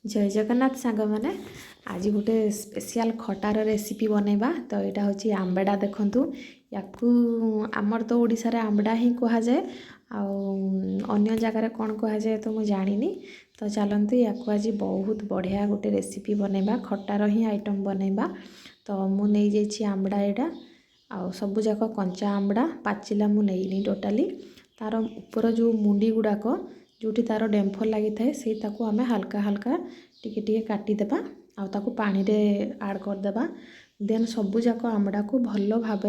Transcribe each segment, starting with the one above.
जय जगन्नाथ सांग मैंने आज गोटे स्पेशल खटार रेसिपी बनैबा। तो यहाँ हूँ आंबेडा देखु या आमर तो ओडिशा रे आंबेडा ही कह जाए अन्य जगार कौन कह जाए तो मुझे जानी। तो चलते या आज बहुत बढ़िया गोटे रेसिपी बनैबा खटार ही आइटम बनैबा। तो मुझे आंबेडा यहाँ आउ सबूक कंचा आंबेडा पाचिला मुझे टोटाली तार ऊपर जो मुंडी गुड़ाक जोटी तार डेम्फ लगी थाए से आम हल्का हल्का टिके टिके काटिदेबा आउ ताकू पानी रे ऐड करदेबा। देन सबूक आंबेडा को भल भाव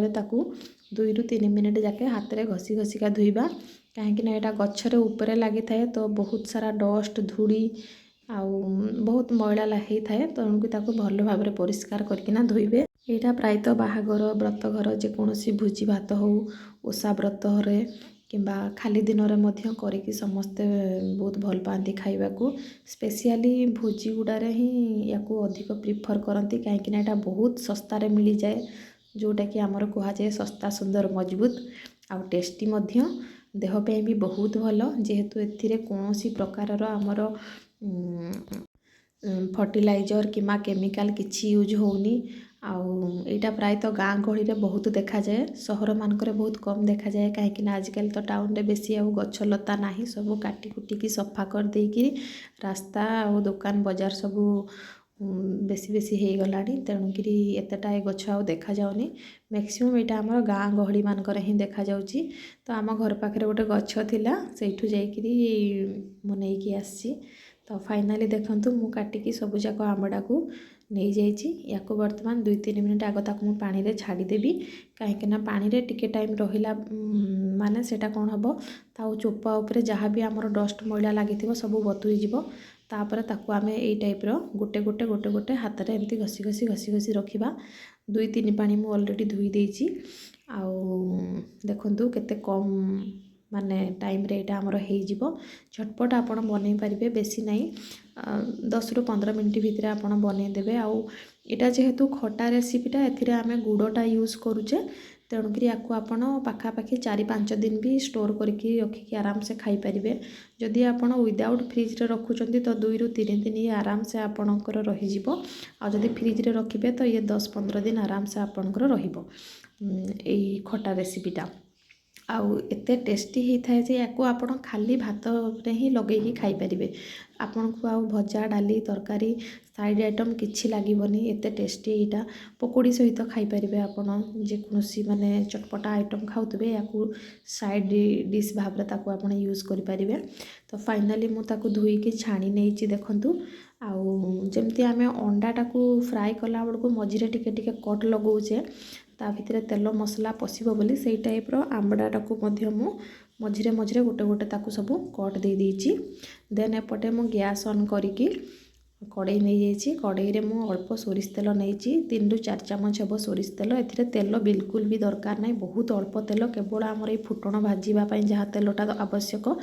2 ରୁ 3 मिनिट जाके हाथ में घसी घसिका धोइबा कहीं यहाँ गचरे उपरे लगी थाए तो बहुत सारा डस्ट धूड़ी आउ बहुत मैला लगी थाए तेणुक भल भाव परिष्कार करकिना धोइबे। यहाँ प्रायतः बाहागर व्रतघर जेकोसी भोजी भात हो ओषा व्रत रे किंबा खाली दिन में करके समस्ते बहुत भल पाती खाइबा को स्पेशली भोजी गुड़ारे ही या अधिक प्रिफर करती कहीं यहाँ बहुत सस्तार मिल जाए जोटा कि आमर कह जाए सस्ता सुंदर मजबूत आउ टेस्टी देहपाई भी बहुत भल जेहेतु एथिरे कौन प्रकार आमर फर्टिलाइजर किंबा केमिकाल किसी यूज होनी। आईटा प्रायतः गाँ गहली में बहुत देखा जाए सहर मानक बहुत कम देखा जाए कहीं आजिकल तो टाउन रे बेसी आउ गछलता नहीं सब काटी कुटिकी सफा कर देकी रास्ता और दुकान बजार सब बेसी बेसी हो गला तेणुक एतटा ए गछ आउ देखा जाऊनी मैक्सिमम यहाँ आम गाँ गहली मानक ही देखा जाउची। तो आम घर पाखे गोटे गछ थिला सेठू जाइकिरी मु नेकी आसी। तो फाइनाली देखंतु मु काटिकी सबू जाक आंबेडा को नहीं जाइए या बर्तमान 2-3 मिनिट आग ताक मु पानी रे छाड़ीदेवी कहीं पानी रे टिके टाइम रहिला माने सेटा कौन हम ताऊ चोपा उपरे जहाँ भी आमर डस्ट मैला लगी सब बतुरी जीव तापर ताकू आमे एई टाइप रो गोटे गोटे गोटे गोटे हाथ रे एमती घसी घसी घसी घसी रखिबा। 2-3 पानी मु ऑलरेडी धोई देइची आउ देखंतु केते कम माने टाइम रे एटा हमर हेई जीवो झटपट आपण बनै पारिबे बेसी नहीं 10 ରୁ 15 मिनिट भितर आपण बनै देबे। आउ एटा जेहेतु खटा रेसिपीटा एथिरे आमे गुड़टा यूज करूचे तेणुक आपण पाखापाखि 4-5 दिन भी स्टोर करके रखिकी आराम से खाई पारिबे। जदि आपण विदाउट फ्रिज रे रखुचंती तो 2 ରୁ 3 दिन ये आराम से आपणकर रही जीवो आ जदि फ्रिज रे रखिबे तो ये 10-15 दिन आराम से आपणकर रहिबो एई खटा रेसिपीटा। आउ एते टेस्टी होता है जे याको आपण खाली भात रे ही लगेगी खाई परिबे आपन को आउ भजा डाली तरकारी साइड आइटम किछि लागिबनी एते टेस्टी एटा पकोड़ी सहित खाई परिबे आपण जे कोनोसी माने चटपटा आइटम खाउतबे याको साइड डिश भाबरे ताको आपण यूज करि परिबे। तो फाइनली मु ताको धोई के छाणी नेइची देखंतु आउ जेमती आमे अंडाटा को फ्राई कला बडको मझिरे टिके टिके कट लगौचे ता भितर तेल मसला पशिबो बोली सेई टाइप रो आंबडाटा को मध्य मु मझिरे मझिरे गोटे गोटे ताकू सब कट दे देइची। देन एपटे मु गैस ऑन करिकी कड़ाई नहीं जाइए कड़ाई रे मु अल्प सोरिष तेल नहीं 3 ରୁ 4 ଚାମଚ हेब सोरिष तेल एथिरे तेल बिल्कुल भी दरकार नहीं बहुत अल्प तेल केवल आमर ये फुटण भाजीबा जहाँ तेलटा आवश्यक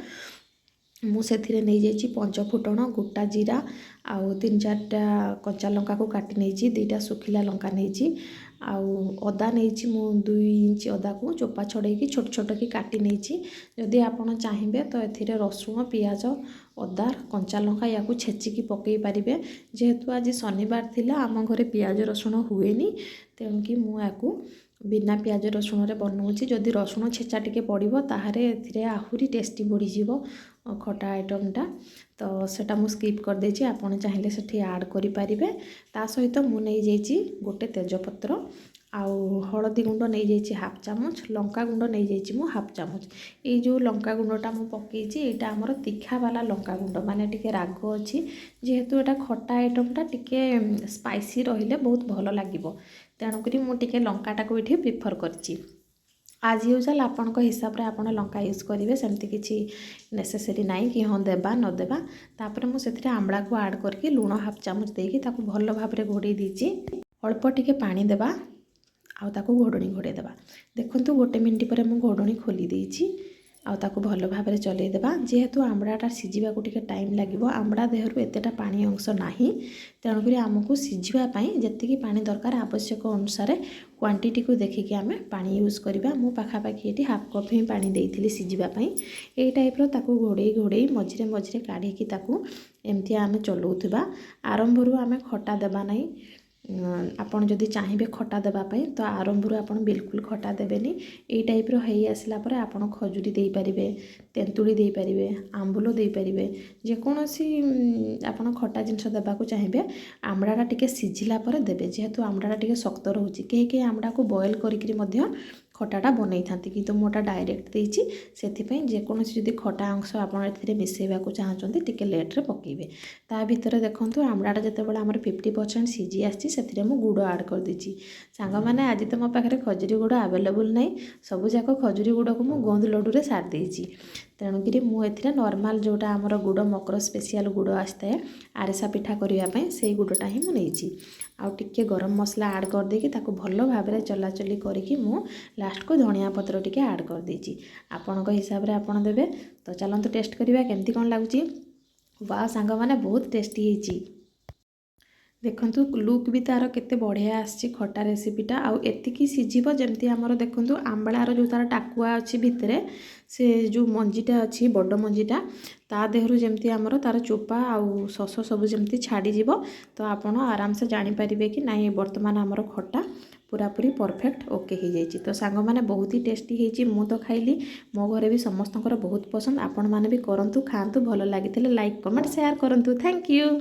मु से नहीं जाइए 5 फुटण गोटा जीरा आउ 3-4टा कच्चा लंका को काटी नहीं 2टा सुखिला लंका नहीं आउ अदा नहीं मु 2 इंच अदा को चोपा छड़ेकी छोट छोट की काटी नहीं जदि आपण चाहिए तो एथिरे रसुण पियाज अदा कंचा लंका या छेचिकी पकई पारिबे जेहेतु आज शनिवार थिला आम घरे पियाज रसुण हुएनी तेणुकी मु याकू बिना पियाज रसुण रे बनाऊँगी जदि रसुण छेचा टिके पड़ो ताहरे एथिरे आहुरी टेस्टी बढ़ी जीवो खटा आइटमटा। तो सेटा मु स्किप कर देछि आपण चाहिए सेठी ऐड करि पारिबे ता सहित मु नहीं जाइछि गोटे तेजपत्र आउ हलदी गुंड नहीं जाइछि 1/2 ଚାମଚ लंका गुंड नहीं जाइछि मु 1/2 ଚାମଚ ये जो लंका गुंडटा मु पकेइछि एटा हमर तीखा वाला लंका गुंड माने टिके राग अछि जेहेतु एटा खटा आइटमटा टिके स्पाइसी रहिले बहुत भलो लागिबो तेणुकरी मु टिके लंकाटा को एठी प्रिफर करछि। आज यूजुअल आपण हिसाब रे आपण लंका यूज करेंगे सेमती किसी नेसेसरी नाई कि हाँ देबा न देबा तापर मु सेथिरे आंबला को ऐड करके लूण 1/2 ଚାମଚ देकी ताकू भल भाव रे घोड़े दीची अल्प टिके पानी देबा आउ ताकू घोड़णी घोड़े देबा। देखंतु 1 मिनिट पर मु घोड़णी खोली देइची ଆଉ ତାକୁ ଭଲ ଭାବରେ ଚଲେଇ ଦେବା। ଯେହେତୁ ଆମ୍ବଡ଼ାଟା ସିଝିବାକୁ ଟିକେ ଟାଇମ୍ ଲାଗିବ, ଆମ୍ବଡ଼ା ଦେହରୁ ଏତେଟା ପାଣି ଅଂଶ ନାହିଁ, ତେଣୁକରି ଆମକୁ ସିଝିବା ପାଇଁ ଯେତିକି ପାଣି ଦରକାର ଆବଶ୍ୟକ ଅନୁସାରେ କ୍ୱାଣ୍ଟିଟିକୁ ଦେଖିକି ଆମେ ପାଣି ୟୁଜ୍ କରିବା। ମୁଁ ପାଖାପାଖି ଏଠି ହାଫ୍ କପ୍ ହିଁ ପାଣି ଦେଇଥିଲି ସିଝିବା ପାଇଁ। ଏଇ ଟାଇପ୍ର ତାକୁ ଘୋଡ଼େଇ ମଝିରେ ମଝିରେ କାଢ଼ିକି ତାକୁ ଏମିତି ଆମେ ଚଲାଉଥିବା। ଆରମ୍ଭରୁ ଆମେ ଖଟା ଦେବା ନାହିଁ। ଆପଣ ଯଦି ଚାହିଁବେ ଖଟା ଦେବା ପାଇଁ ତ ଆରମ୍ଭରୁ ଆପଣ ବିଲକୁଲ ଖଟା ଦେବେନି। ଏଇ ଟାଇପ୍ର ହେଇ ଆସିଲା ପରେ ଆପଣ ଖଜୁରୀ ଦେଇପାରିବେ, ତେନ୍ତୁଳି ଦେଇପାରିବେ, ଆମ୍ବୁଲ ଦେଇପାରିବେ, ଯେକୌଣସି ଆପଣ ଖଟା ଜିନିଷ ଦେବାକୁ ଚାହିଁବେ ଆମ୍ବଡ଼ାଟା ଟିକେ ସିଝିଲା ପରେ ଦେବେ। ଯେହେତୁ ଆମ୍ବଡ଼ାଟା ଟିକେ ଶକ୍ତ ରହୁଛି, କେହି ଆମ୍ବଡ଼ାକୁ ବଏଲ୍ କରିକିରି ମଧ୍ୟ ଖଟାଟା ବନେଇଥାନ୍ତି, କିନ୍ତୁ ମୁଁ ଏଟା ଡାଇରେକ୍ଟ ଦେଇଛି। ସେଥିପାଇଁ ଯେକୌଣସି ଯଦି ଖଟା ଅଂଶ ଆପଣ ଏଥିରେ ମିଶାଇବାକୁ ଚାହୁଁଛନ୍ତି ଟିକେ ଲେଟ୍ରେ ପକାଇବେ। ତା ଭିତରେ ଦେଖନ୍ତୁ ଆମ୍ବଡ଼ାଟା ଯେତେବେଳେ ଆମର 50% ସିଝି ଆସିଛି, ସେଥିରେ ମୁଁ ଗୁଡ଼ ଆଡ଼୍ କରିଦେଇଛି। ସାଙ୍ଗମାନେ ଆଜି ତ ମୋ ପାଖରେ ଖଜୁରୀ ଗୁଡ଼ ଆଭେଲେବୁଲ୍ ନାହିଁ, ସବୁଯାକ ଖଜୁରୀ ଗୁଡ଼କୁ ମୁଁ ଗୋନ୍ଦ ଲଡ଼ୁରେ ସାରି ଦେଇଛି। ତେଣୁକରି ମୁଁ ଏଥିରେ ନର୍ମାଲ୍ ଯେଉଁଟା ଆମର ଗୁଡ଼ ମକର ସ୍ପେଶିଆଲ୍ ଗୁଡ଼ ଆସିଥାଏ ଆରିସା ପିଠା କରିବା ପାଇଁ, ସେଇ ଗୁଡ଼ଟା ହିଁ ମୁଁ ନେଇଛି। ଆଉ ଟିକେ ଗରମ ମସଲା ଆଡ଼୍ କରିଦେଇକି ତାକୁ ଭଲ ଭାବରେ ଚଲାଚଲି କରିକି ମୁଁ ଲାଷ୍ଟକୁ ଧଣିଆ ପତ୍ର ଟିକେ ଆଡ଼୍ କରିଦେଇଛି। ଆପଣଙ୍କ ହିସାବରେ ଆପଣ ଦେବେ। ତ ଚାଲନ୍ତୁ ଟେଷ୍ଟ କରିବା କେମିତି କ'ଣ ଲାଗୁଛି। ୱାଓ ସାଙ୍ଗମାନେ, ବହୁତ ଟେଷ୍ଟି ହେଇଛି। ଦେଖନ୍ତୁ ଲୁକ୍ ବି ତାର କେତେ ବଢ଼ିଆ ଆସିଛି ଖଟା ରେସିପିଟା। ଆଉ ଏତିକି ସିଝିବ ଯେମିତି ଆମର ଦେଖନ୍ତୁ ଆମ୍ବଳାର ଯେଉଁ ତାର ଟାକୁଆ ଅଛି ଭିତରେ, ସେ ଯେଉଁ ମଞ୍ଜିଟା ଅଛି ବଡ଼ ମଞ୍ଜିଟା, ତା ଦେହରୁ ଯେମିତି ଆମର ତାର ଚୋପା ଆଉ ଶସ ସବୁ ଯେମିତି ଛାଡ଼ିଯିବ। ତ ଆପଣ ଆରାମସେ ଜାଣିପାରିବେ କି ନାଇଁ ବର୍ତ୍ତମାନ ଆମର ଖଟା ପୁରାପୁରି ପରଫେକ୍ଟ ଓକେ ହେଇଯାଇଛି। ତ ସାଙ୍ଗମାନେ ବହୁତ ହି ଟେଷ୍ଟି ହେଇଛି। ମୁଁ ତ ଖାଇଲି, ମୋ ଘରେ ବି ସମସ୍ତଙ୍କର ବହୁତ ପସନ୍ଦ। ଆପଣମାନେ ବି କରନ୍ତୁ, ଖାଆନ୍ତୁ। ଭଲ ଲାଗିଥିଲେ ଲାଇକ୍ କମେଣ୍ଟ ସେୟାର କରନ୍ତୁ। Thank you.